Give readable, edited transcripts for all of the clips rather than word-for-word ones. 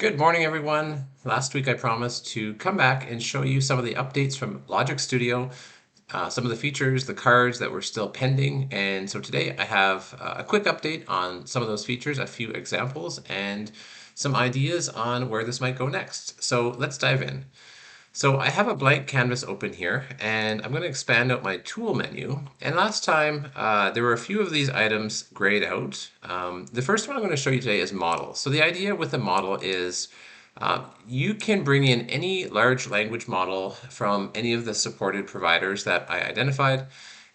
Good morning, everyone. Last week I promised to come back and show you some of the updates from Logic Studio, some of the features, the cards that were still pending. And so today I have a quick update on some of those features, a few examples, and some ideas on where this might go next. So let's dive in. So I have a blank canvas open here, and I'm going to expand out my tool menu. And last time, there were a few of these items grayed out. The first one I'm going to show you today is model. So the idea with a model is you can bring in any large language model from any of the supported providers that I identified,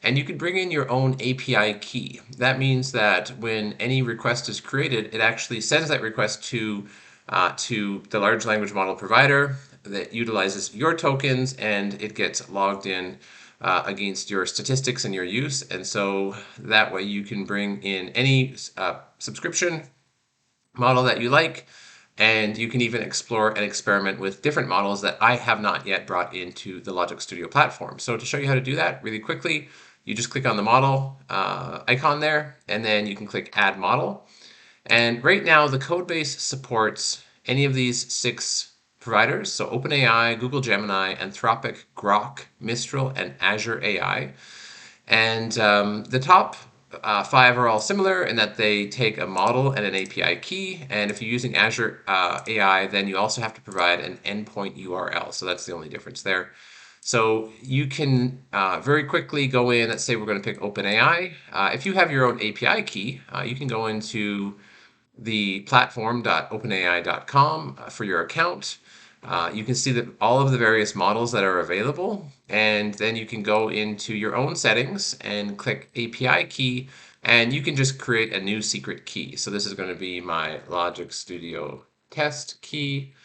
and you can bring in your own API key. That means that when any request is created, it actually sends that request to the large language model provider that utilizes your tokens, and it gets logged in against your statistics and your use. And so that way you can bring in any subscription model that you like, and you can even explore and experiment with different models that I have not yet brought into the Logic Studio platform. So to show you how to do that really quickly, you just click on the model icon there, and then you can click Add Model. And right now, the code base supports any of these 6 providers. So OpenAI, Google Gemini, Anthropic, Grok, Mistral, and Azure AI. And the top 5 are all similar in that they take a model and an API key. And if you're using Azure AI, then you also have to provide an endpoint URL. So that's the only difference there. So you can very quickly go in. Let's say we're going to pick OpenAI. If you have your own API key, you can go into the platform.openai.com for your account. You can see that all of the various models that are available, and then you can go into your own settings and click API key, and you can just create a new secret key. So this is going to be my Logic Studio test key,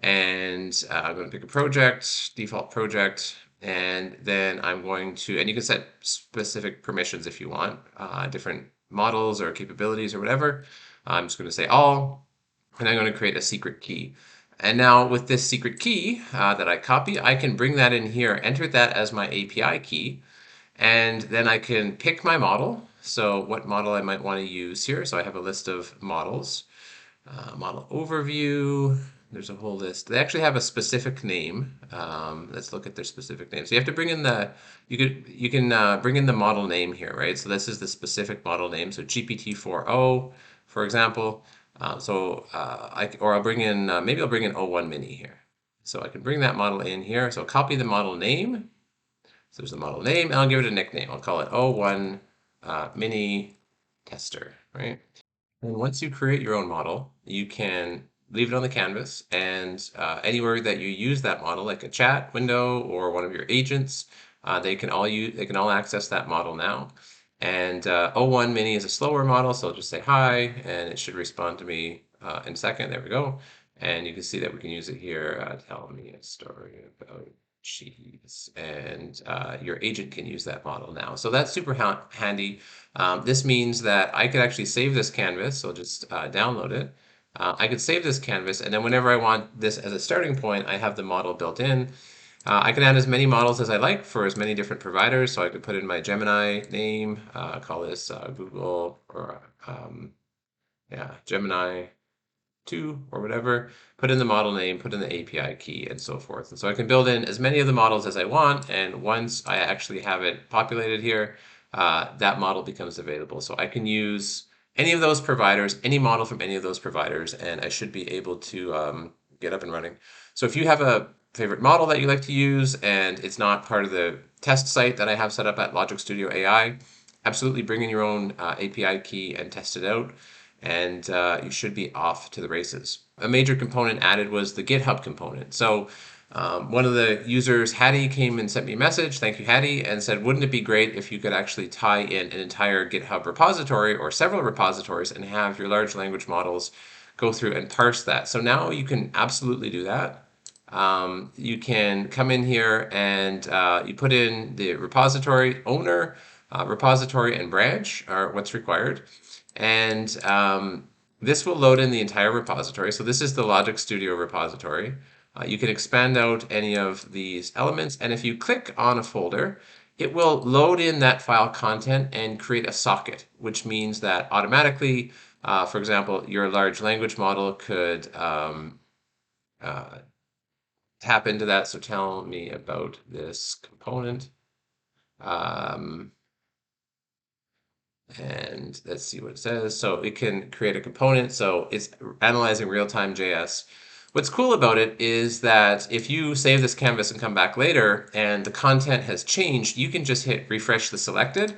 and I'm going to pick a project, default project, and then I'm going to, and you can set specific permissions if you want, different models or capabilities or whatever. I'm just going to say all, and I'm going to create a secret key. And now with this secret key that I copy, I can bring that in here, enter that as my API key, and then I can pick my model. So what model I might want to use here. So I have a list of models, model overview. There's a whole list. They actually have a specific name. Let's look at their specific name. So you have to bring in the, you can bring in the model name here, right? So this is the specific model name. So GPT-4o, for example. I'll bring in, maybe I'll bring in O1 mini here. So I can bring that model in here. So copy the model name. So there's the model name, and I'll give it a nickname. I'll call it O1 mini tester, right? And once you create your own model, you can leave it on the canvas, and anywhere that you use that model, like a chat window or one of your agents, they can all access that model now. And O1 mini is a slower model, so I'll just say hi, and it should respond to me in a second. There we go. And you can see that we can use it here. Tell me a story about cheese, and your agent can use that model now. So that's super handy. This means that I could actually save this canvas, so just download it. I could save this canvas, and then whenever I want this as a starting point, I have the model built in. I can add as many models as I like for as many different providers, so I could put in my Gemini name, call this Google, or Gemini 2 or whatever, put in the model name, put in the API key, and so forth. And so I can build in as many of the models as I want, and once I actually have it populated here, that model becomes available. So I can use any of those providers, any model from any of those providers, and I should be able to get up and running. So if you have a favorite model that you like to use and it's not part of the test site that I have set up at LogicStudio.ai, absolutely bring in your own API key and test it out, and you should be off to the races. A major component added was the GitHub component. So one of the users, Hattie, came and sent me a message, thank you Hattie, and said, wouldn't it be great if you could actually tie in an entire GitHub repository or several repositories and have your large language models go through and parse that. So now you can absolutely do that. You can come in here and you put in the repository owner, repository and branch are what's required. And this will load in the entire repository. So this is the Logic Studio repository. You can expand out any of these elements, and if you click on a folder, it will load in that file content and create a socket, which means that automatically, for example, your large language model could tap into that. So tell me about this component. And let's see what it says. So it can create a component. So it's analyzing real-time JS. What's cool about it is that if you save this canvas and come back later and the content has changed, you can just hit refresh the selected.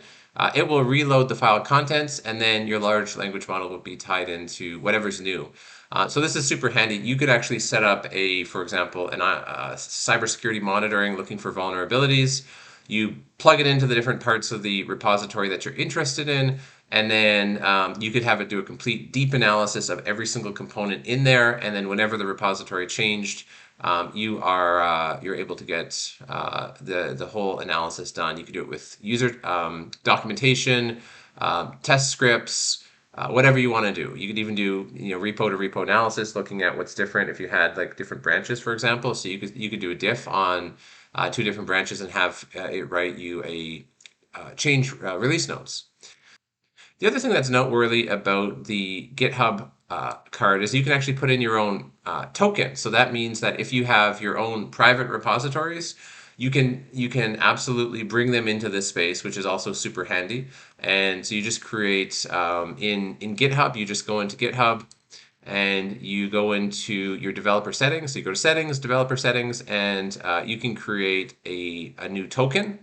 It will reload the file contents, and then your large language model will be tied into whatever's new. So this is super handy. You could actually set up for example, cybersecurity monitoring looking for vulnerabilities. You plug it into the different parts of the repository that you're interested in, and then you could have it do a complete deep analysis of every single component in there. And then whenever the repository changed, you're able to get the whole analysis done. You can do it with user documentation, test scripts, whatever you want to do. You could even do repo to repo analysis, looking at what's different if you had like different branches, for example. So you could do a diff on two different branches and have it write you a change release notes. The other thing that's noteworthy about the GitHub card is you can actually put in your own token. So that means that if you have your own private repositories, you can absolutely bring them into this space, which is also super handy. And so you just create in GitHub, you just go into GitHub and you go into your developer settings. So you go to settings, developer settings, and you can create a new token.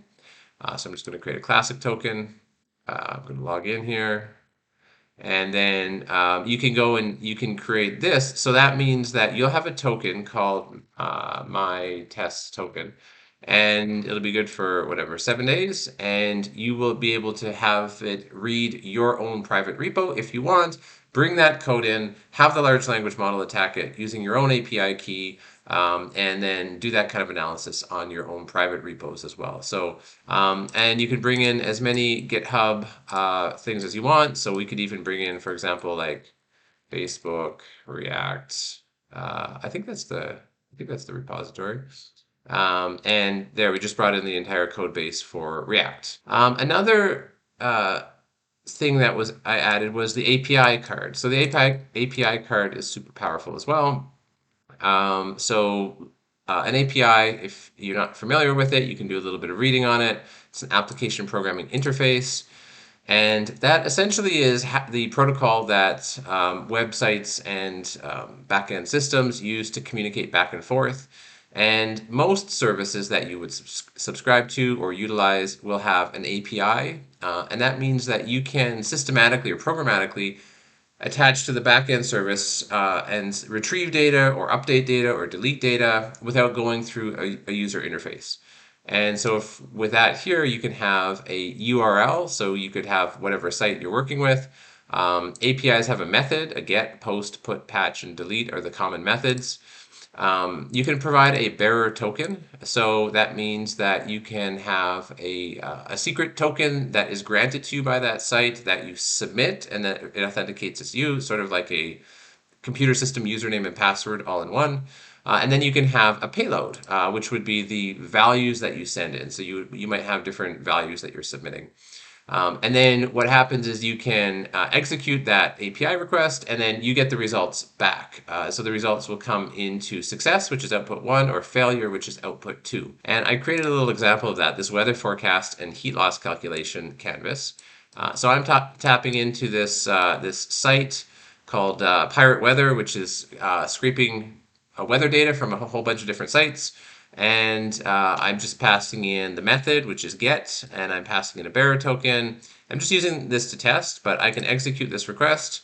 So I'm just going to create a classic token. I'm going to log in here. And then you can go and you can create this. So that means that you'll have a token called my test token. And it'll be good for whatever, 7 days. And you will be able to have it read your own private repo if you want. Bring that code in, have the large language model attack it using your own API key, and then do that kind of analysis on your own private repos as well. So, and you can bring in as many GitHub things as you want. So we could even bring in, for example, like Facebook, React. I think that's the repository. And there, we just brought in the entire code base for React. Another thing that I added was the API card. So the API card is super powerful as well. An API, if you're not familiar with it, you can do a little bit of reading on it. It's an application programming interface. And that essentially is the protocol that websites and backend systems use to communicate back and forth. And most services that you would subscribe to or utilize will have an API. And that means that you can systematically or programmatically attach to the backend service and retrieve data or update data or delete data without going through a user interface. And so with that here, you can have a URL. So you could have whatever site you're working with. APIs have a method, a get, post, put, patch, and delete are the common methods. You can provide a bearer token. So that means that you can have a secret token that is granted to you by that site that you submit and that it authenticates as you, sort of like a computer system username and password all in one. And then you can have a payload, which would be the values that you send in. So you might have different values that you're submitting. And then what happens is you can execute that API request, and then you get the results back. So the results will come into success, which is output 1, or failure, which is output 2. And I created a little example of that, this weather forecast and heat loss calculation canvas. So I'm tapping into this site called Pirate Weather, which is scraping weather data from a whole bunch of different sites. And I'm just passing in the method, which is get, and I'm passing in a bearer token. I'm just using this to test, but I can execute this request,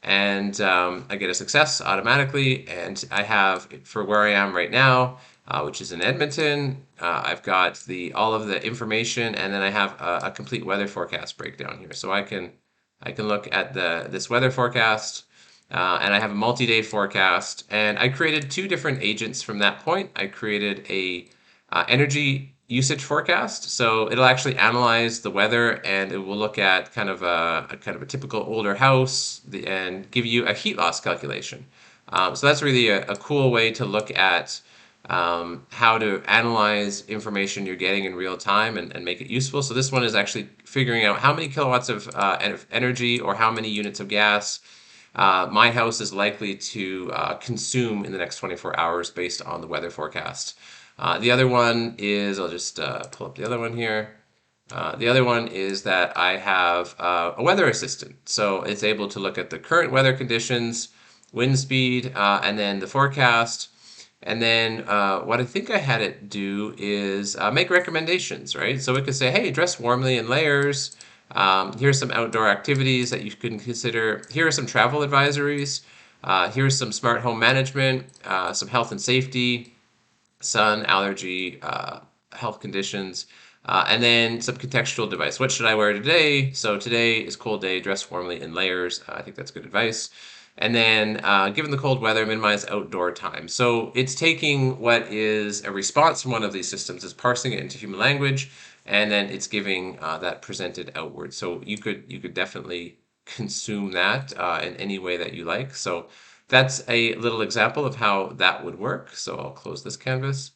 and I get a success automatically. And I have, for where I am right now, which is in Edmonton, I've got all of the information, and then I have a complete weather forecast breakdown here. So I can look at this weather forecast. And I have a multi-day forecast, and I created 2 different agents from that point. I created a energy usage forecast, so it'll actually analyze the weather, and it will look at kind of a typical older house and give you a heat loss calculation. So that's really a cool way to look at how to analyze information you're getting in real time and make it useful. So this one is actually figuring out how many kilowatts of energy or how many units of gas my house is likely to consume in the next 24 hours based on the weather forecast. The other one is, I'll just pull up the other one here. The other one is that I have a weather assistant. So it's able to look at the current weather conditions, wind speed, and then the forecast. And then what I think I had it do is make recommendations, right? So it could say, hey, dress warmly in layers. Here's some outdoor activities that you can consider. Here are some travel advisories. Here's some smart home management, some health and safety, sun, allergy, health conditions, and then some contextual advice. What should I wear today? So today is cold day, dress warmly in layers. I think that's good advice. And then given the cold weather, minimize outdoor time. So it's taking what is a response from one of these systems, is parsing it into human language, and then it's giving that presented outward. So you could definitely consume that in any way that you like. So that's a little example of how that would work. So I'll close this canvas.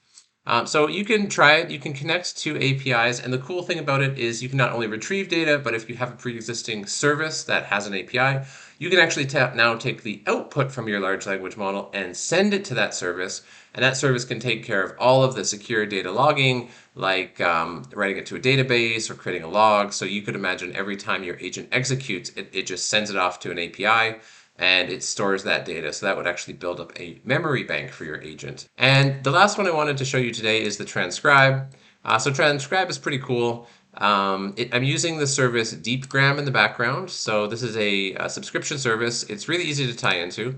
So you can try it, you can connect to APIs, and the cool thing about it is you can not only retrieve data, but if you have a pre-existing service that has an API, you can actually now take the output from your large language model and send it to that service, and that service can take care of all of the secure data logging, like writing it to a database or creating a log. So you could imagine every time your agent executes, it just sends it off to an API, and it stores that data. So that would actually build up a memory bank for your agent. And the last one I wanted to show you today is the Transcribe. So Transcribe is pretty cool. I'm using the service Deepgram in the background. So this is a subscription service. It's really easy to tie into.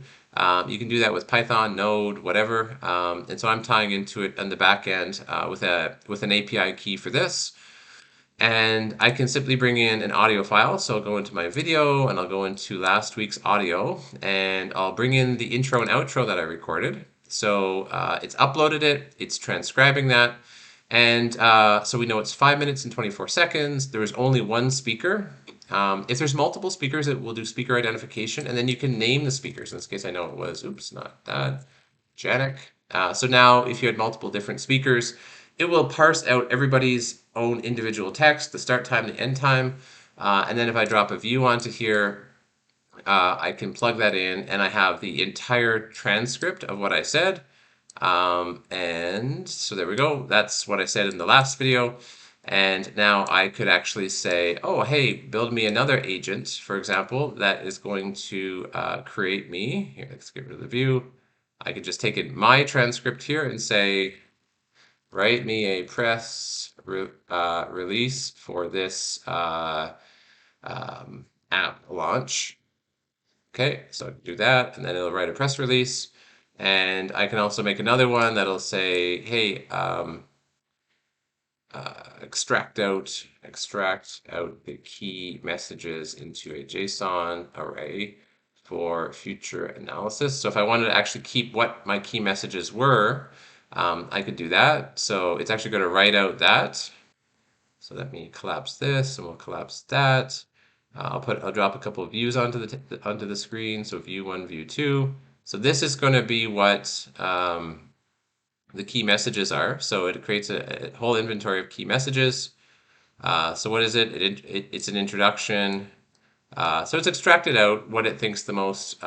You can do that with Python, Node, whatever. And so I'm tying into it on the back end with an API key for this. And I can simply bring in an audio file. So I'll go into my video and I'll go into last week's audio and I'll bring in the intro and outro that I recorded. So it's uploaded it, it's transcribing that. And so we know it's 5 minutes and 24 seconds. There is only one speaker. If there's multiple speakers, it will do speaker identification, and then you can name the speakers. In this case, I know it was, oops, not that, Janik. So now if you had multiple different speakers, it will parse out everybody's own individual text, the start time, the end time. And then if I drop a view onto here, I can plug that in and I have the entire transcript of what I said. And so there we go. That's what I said in the last video. And now I could actually say, oh, hey, build me another agent, for example, that is going to create me. Here, let's get rid of the view. I could just take in my transcript here and say, write me a press release for this app launch. Okay, so I can do that, and then it'll write a press release. And I can also make another one that'll say, hey, extract out the key messages into a JSON array for future analysis. So if I wanted to actually keep what my key messages were, I could do that. So it's actually going to write out that. So let me collapse this, and we'll collapse that. I'll drop a couple of views onto the screen. So view 1, view 2. So this is going to be what the key messages are. So it creates a whole inventory of key messages. So what is it? It's an introduction. So it's extracted out what it thinks the most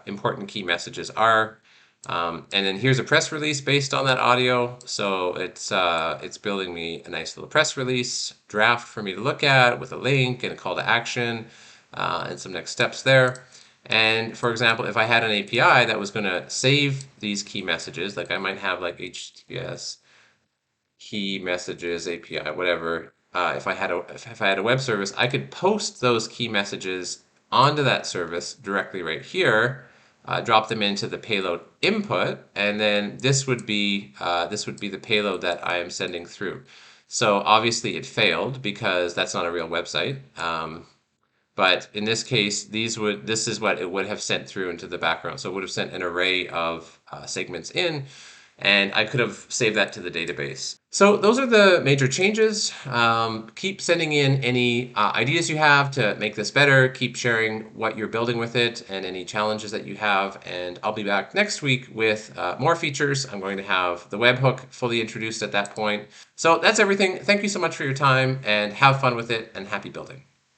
important key messages are. And then here's a press release based on that audio. So it's building me a nice little press release draft for me to look at with a link and a call to action and some next steps there. And for example, if I had an API that was going to save these key messages, like I might have like HTTPS key messages API, whatever. If I had a web service, I could post those key messages onto that service directly right here. Drop them into the payload input, and then this would be the payload that I am sending through. So obviously it failed because that's not a real website. But in this case, this is what it would have sent through into the background. So it would have sent an array of segments in, and I could have saved that to the database. So those are the major changes. Keep sending in any ideas you have to make this better. Keep sharing what you're building with it and any challenges that you have. And I'll be back next week with more features. I'm going to have the webhook fully introduced at that point. So that's everything. Thank you so much for your time, and have fun with it, and happy building.